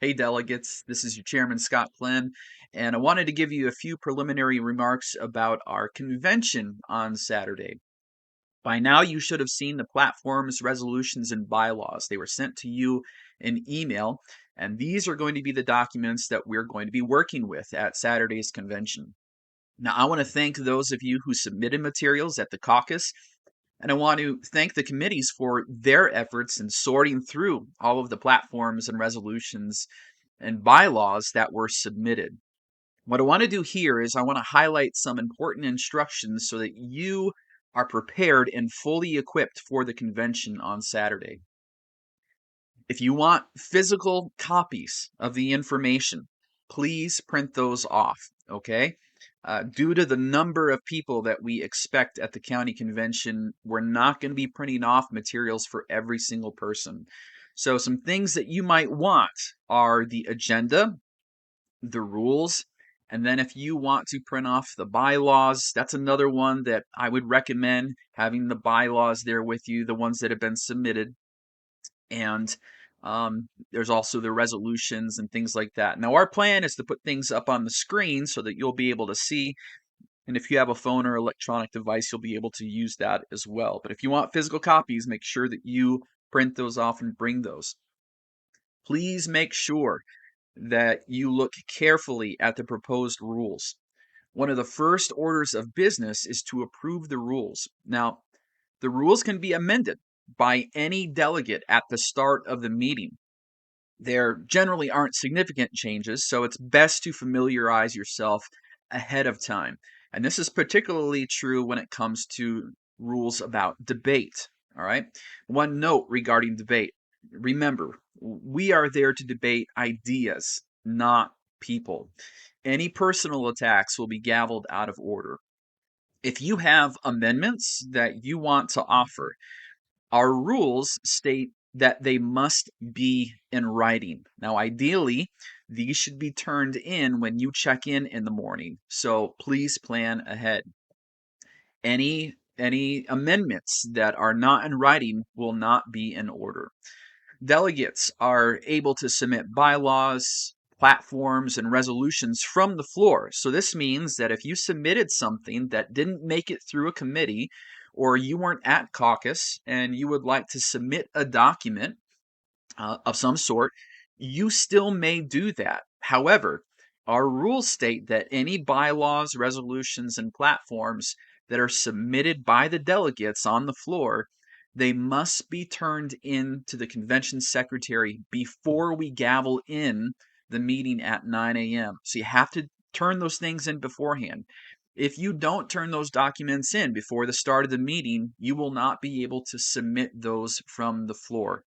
Hey delegates, this is your chairman Scott Flynn, and I wanted to give you a few preliminary remarks about our convention on Saturday. By now, you should have seen the platform's resolutions and bylaws. They were sent to you in email, and these are going to be the documents that we're going to be working with at Saturday's convention. Now, I want to thank those of you who submitted materials at the caucus, and I want to thank the committees for their efforts in sorting through all of the platforms and resolutions and bylaws that were submitted. What I want to do here is I want to highlight some important instructions so that you are prepared and fully equipped for the convention on Saturday. If you want physical copies of the information, please print those off, okay? Due to the number of people that we expect at the county convention, we're not going to be printing off materials for every single person. So some things that you might want are the agenda, the rules, and then if you want to print off the bylaws, that's another one that I would recommend having the bylaws there with you, the ones that have been submitted. And there's also the resolutions and things like that. Now, our plan is to put things up on the screen so that you'll be able to see. And if you have a phone or electronic device, you'll be able to use that as well. But if you want physical copies, make sure that you print those off and bring those. Please make sure that you look carefully at the proposed rules. One of the first orders of business is to approve the rules. Now, the rules can be amended by any delegate at the start of the meeting. There generally aren't significant changes, so it's best to familiarize yourself ahead of time. And this is particularly true when it comes to rules about debate. All right. One note regarding debate. Remember, we are there to debate ideas, not people. Any personal attacks will be gavelled out of order. If you have amendments that you want to offer, our rules state that they must be in writing. Now, ideally, these should be turned in when you check in the morning. So please plan ahead. Any amendments that are not in writing will not be in order. Delegates are able to submit bylaws, platforms, and resolutions from the floor. So this means that if you submitted something that didn't make it through a committee, or you weren't at caucus and you would like to submit a document of some sort, you still may do that. However, our rules state that any bylaws, resolutions, and platforms that are submitted by the delegates on the floor, they must be turned in to the convention secretary before we gavel in the meeting at 9 a.m. So you have to turn those things in beforehand. If you don't turn those documents in before the start of the meeting, you will not be able to submit those from the floor.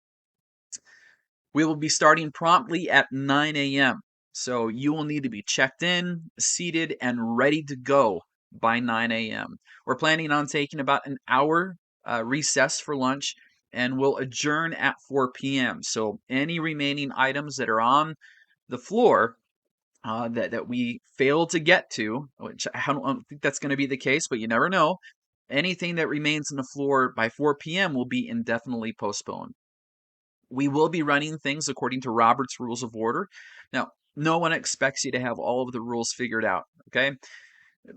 We will be starting promptly at 9 a.m. So you will need to be checked in, seated, and ready to go by 9 a.m. We're planning on taking about an hour recess for lunch and we'll adjourn at 4 p.m. So any remaining items that are on the floor that we fail to get to, which I don't think that's going to be the case, but you never know, anything that remains on the floor by 4 p.m. will be indefinitely postponed. We will be running things according to Robert's Rules of Order. Now, no one expects you to have all of the rules figured out, okay?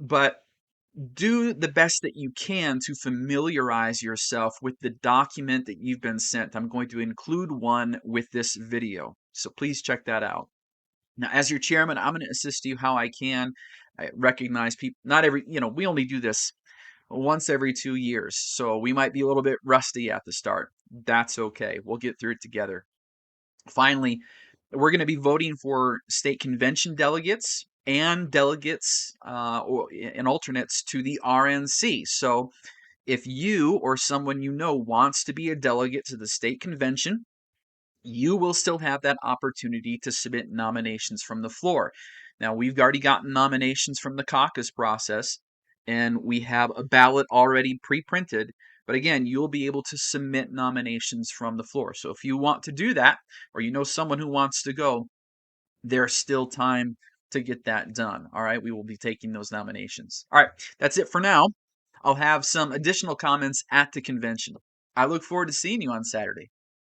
But do the best that you can to familiarize yourself with the document that you've been sent. I'm going to include one with this video, so please check that out. Now, as your chairman, I'm going to assist you how I can. I recognize people, not every, we only do this once every 2 years. So we might be a little bit rusty at the start. That's okay. We'll get through it together. Finally, we're going to be voting for state convention delegates and delegates and alternates to the RNC. So if you or someone you know wants to be a delegate to the state convention, you will still have that opportunity to submit nominations from the floor. Now, we've already gotten nominations from the caucus process, and we have a ballot already pre-printed. But again, you'll be able to submit nominations from the floor. So if you want to do that, or you know someone who wants to go, there's still time to get that done. All right, we will be taking those nominations. All right, that's it for now. I'll have some additional comments at the convention. I look forward to seeing you on Saturday.